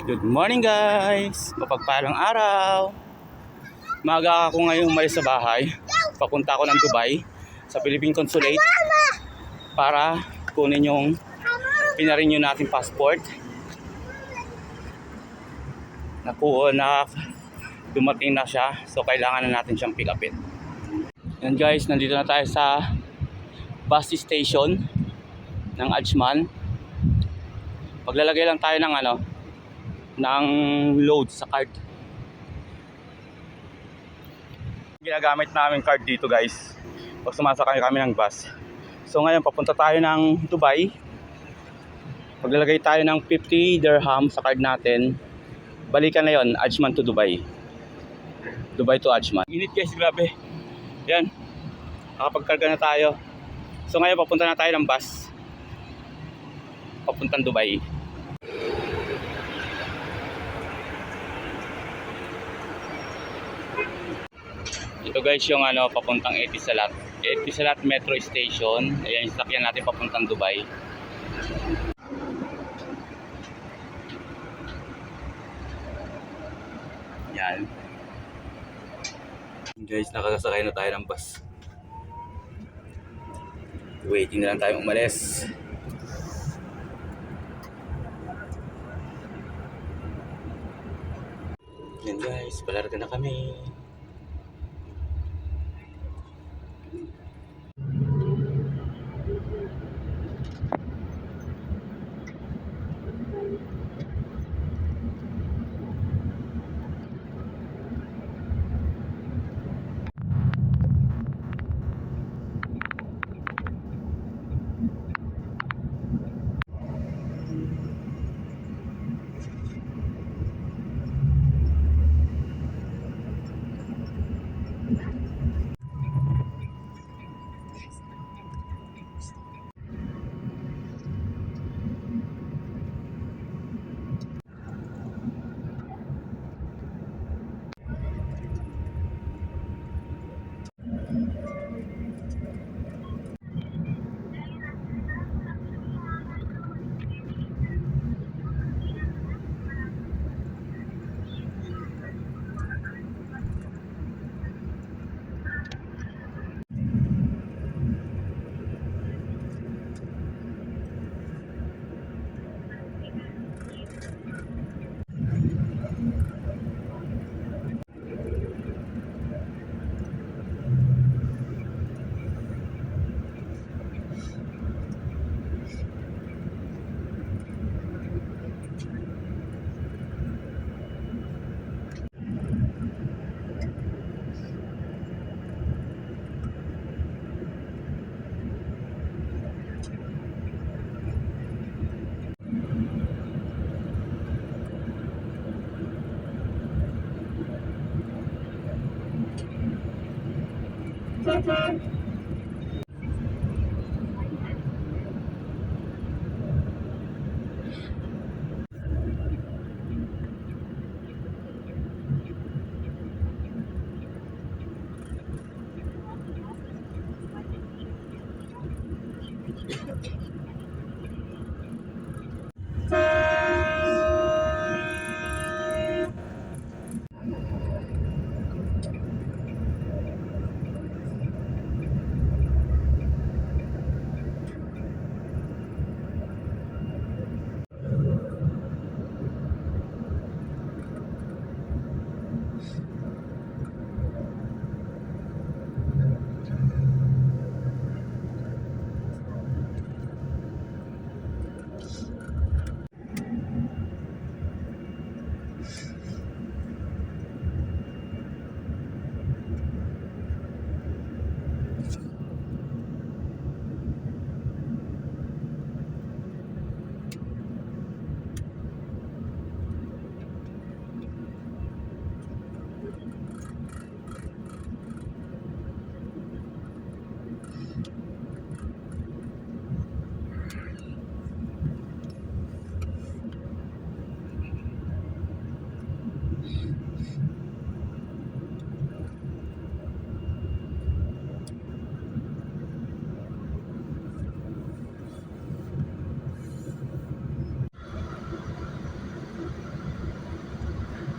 Good morning guys! Mapagpalang araw! Maaga ako ngayon umalis sa bahay. Papunta ako ng Dubai sa Philippine Consulate para kunin yung pinarenew nating passport. Dumating na siya, so kailangan na natin siyang pick upin. Yan guys, nandito na tayo sa bus station ng Ajman. Paglalagay lang tayo ng load sa card. Ginagamit namin card dito guys pag sumasakay kami ng bus. So ngayon papunta tayo ng Dubai. Paglalagay tayo ng 50 dirham sa card natin, balikan na yon, Ajman to Dubai. Dubai to Ajman. Init guys, grabe. Yan, nakapagkarga na tayo. So ngayon papunta na tayo ng bus papuntang Dubai. Ito guys yung papuntang Etisalat. Etisalat Metro Station. Ayan yung sakyan natin papuntang Dubai. Yan. Guys, nakakasakay na tayo ng bus. Waiting na lang tayo umalis. Yan guys, palarga na kami.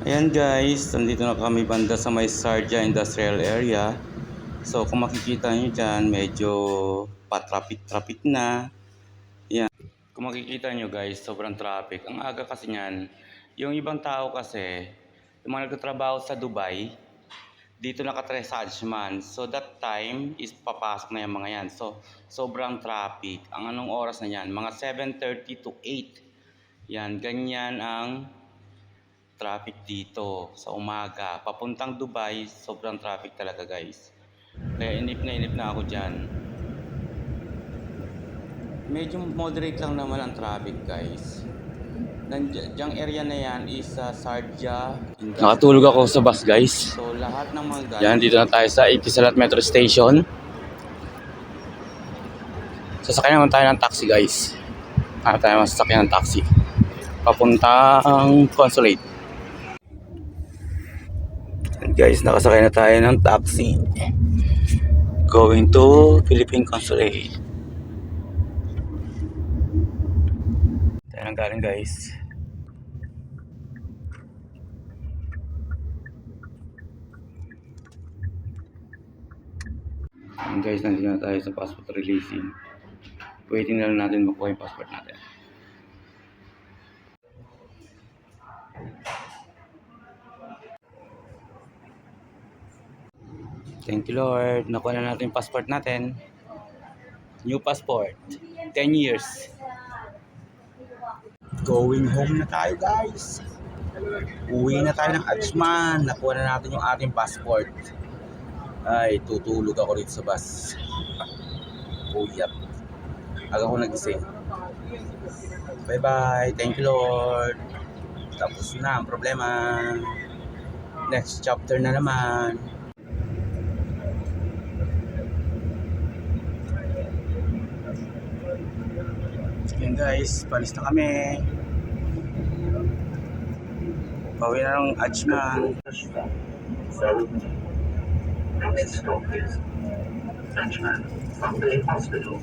Ayan guys, nandito na kami banda sa may Sharjah Industrial Area. So kung makikita nyo dyan, medyo patraffic-traffic na. Ayan. Kung makikita nyo guys, sobrang traffic. Ang aga kasi nyan, yung ibang tao kasi, yung mga nagtatrabaho sa Dubai, dito nakatry sa Ajman. So that time is papasok na yung mga yan. So sobrang traffic. Ang anong oras na yan? Mga 7:30 to 8. Yan, ganyan ang traffic dito sa umaga. Papuntang Dubai, sobrang traffic talaga guys. Kaya inip na ako dyan. Medyo moderate lang naman ang traffic guys. Diyan area na yan is Sharjah. Nakatulog ako sa bus guys. So lahat ng mga guys. Yan, dito na tayo sa Etisalat Metro Station. Sasakyan naman tayo ng taxi guys. Tayo masasakyan ng taxi. Papuntang Consulate. And guys, nakasakay na tayo ng taxi. Going to Philippine Consulate. Tayo nang galing guys. And guys, nandito na tayo sa passport releasing. Waiting na lang natin makuha yung passport natin. Thank you Lord. Nakuha na natin yung passport natin. New passport. 10 years. Going home na tayo guys. Uwi na tayo ng Ajman. Nakuha na natin yung ating passport. Ay, tutulog ako dito sa bus. Uyap. Aga ko nagising. Bye bye. Thank you Lord. Tapos na ang problema. Next chapter na naman. Yan guys, palis na kami. Pauwi na ng Ajman. Next stop is Ajman Family Hospital.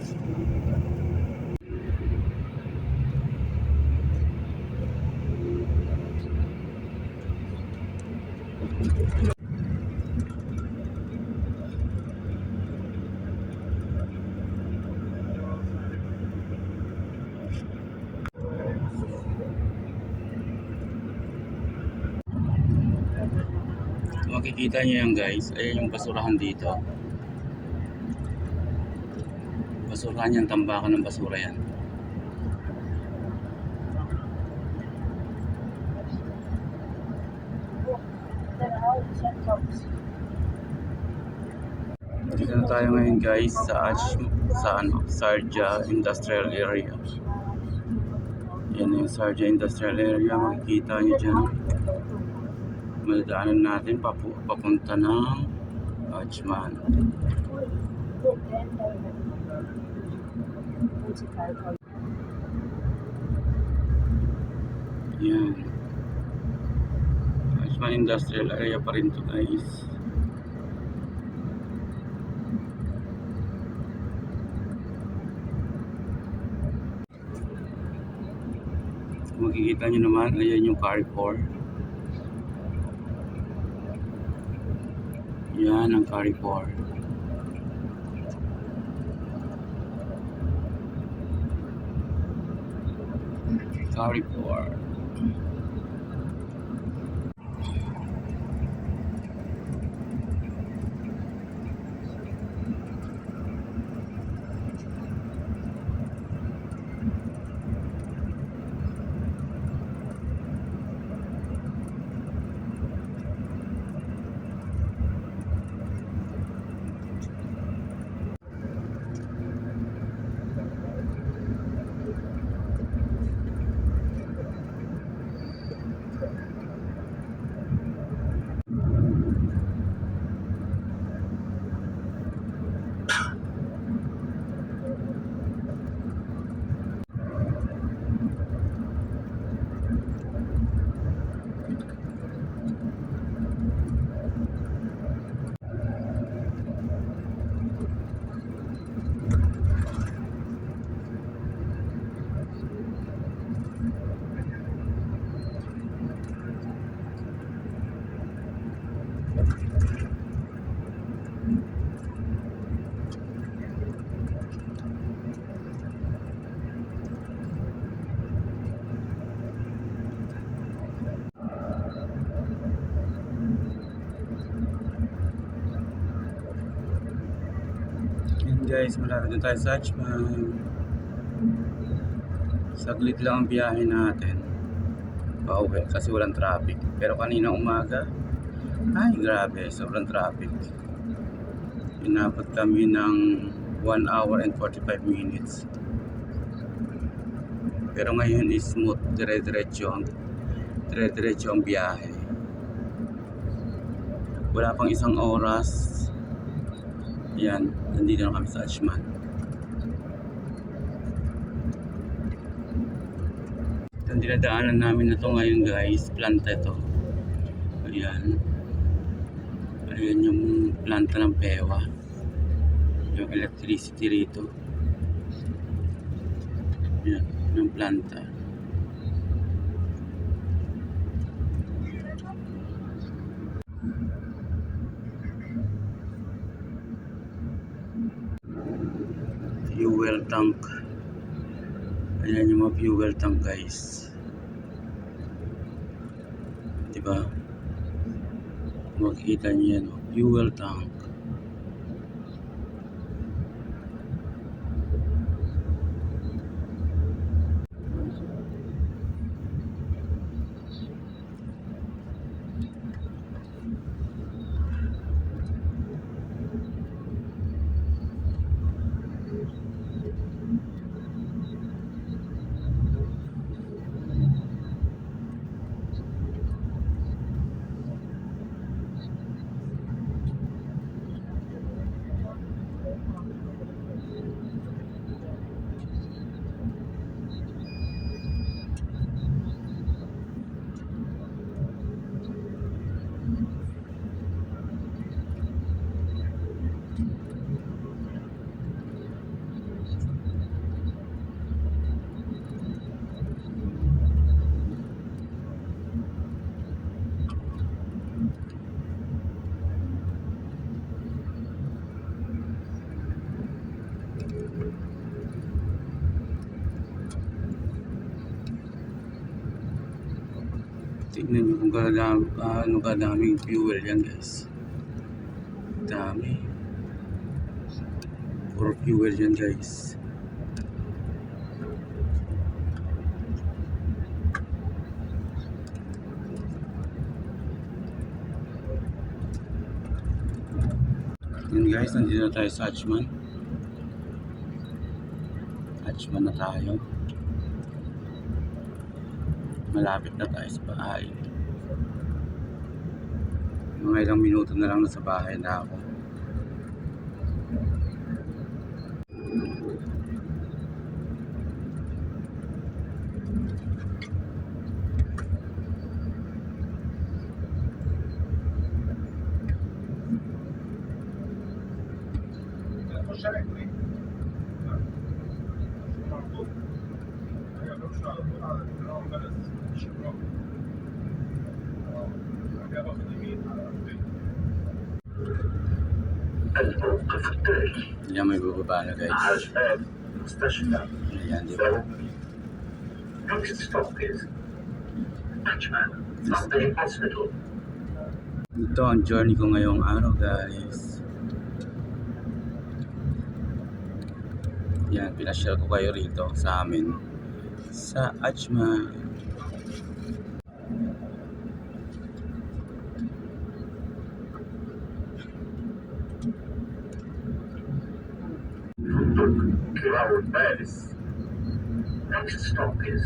Makikita nyo yan guys, ayan yung basurahan dito. Basurahan yan, tambakan ng basura yan. Dito na tayo ngayon guys sa Sharjah Industrial Area. Yan yung Sharjah Industrial Area, makikita nyo dyan. Madadaanan natin papunta ng Ajman. Yan. Ajman Industrial Area pa rin to guys. Makikita nyo naman, ayan yung Carrefour. Yan ang Carrefour. Carrefour. guys, malapit na tayo sa Achman. Saglit lang ang biyahe natin pauwi kasi walang traffic. Pero kanina umaga, ay grabe, sobrang traffic. Inabot kami ng 1 hour and 45 minutes. Pero ngayon is smooth, dire-diretso ang biyahe. Wala pang isang oras. Yan, nandito na kami sa Achman. Ang dinadaanan namin na to ngayon guys, planta ito. Ayan. Ayan yung planta ng PEWA. Yung electricity rito. Ayan, yung planta. Fuel tank. Ayan yung mga fuel tank guys. Diba? Makikita nyo yan, fuel tank. Tignan nyo kung gaano kadaming fuel yan guys. Dami. Puro fuel yan guys. Yan guys, nandito na tayo sa Achman. Achman na tayo. Malapit na tayo sa bahay. Mga ilang minuto na lang nasa bahay na ako. الموقف التالي Yan, may bubaba na guys. عجمان مستشفى Ayan, di ba? Next stop is Achman Sunday Hospital. Ito ang journey ko ngayong araw guys. Yan, pinashare ko kayo rito sa amin sa Achman. Crown Palace. Next stop is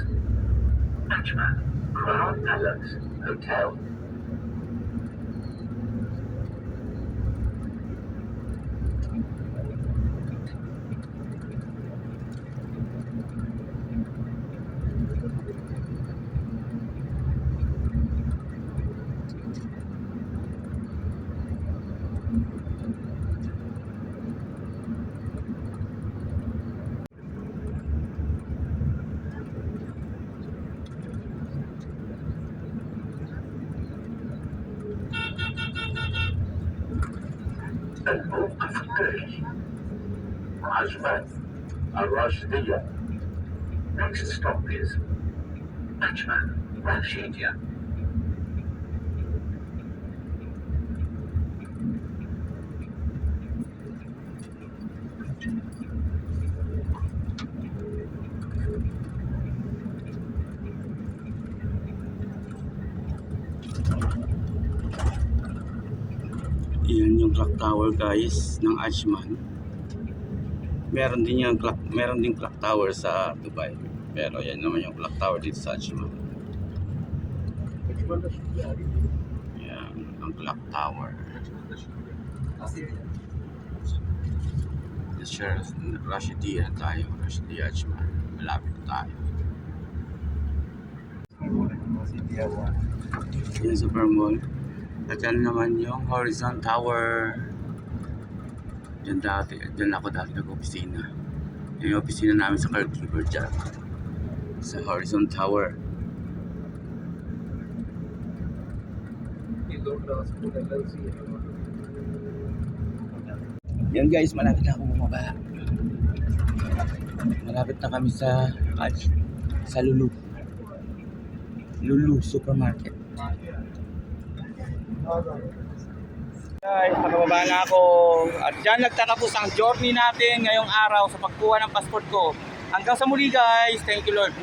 Achman Crown Palace Hotel. الموقف التالي عجمان الراشدية. Next stop is Achman Rashidiyya. Yan yung clock tower guys ng Ajman. Meron din clock tower sa Dubai. Pero yan naman yung clock tower dito sa Ajman. Yan ang clock tower. Rashidiyah tayo. Rashidiyah Ajman. Malapit tayo. Yan super mall. At yan naman yung Horizon Tower. Diyan ako dati nag-opisina. Yung opisina namin sa Caregiver dyan. Sa Horizon Tower. Yan guys, malapit na ako bumaba. Malapit na kami sa Lulu Supermarket. Guys, nakababa na ako. At dyan nagtatapos ang journey natin ngayong araw sa pagkuha ng passport ko. Hanggang sa muli guys. Thank you Lord.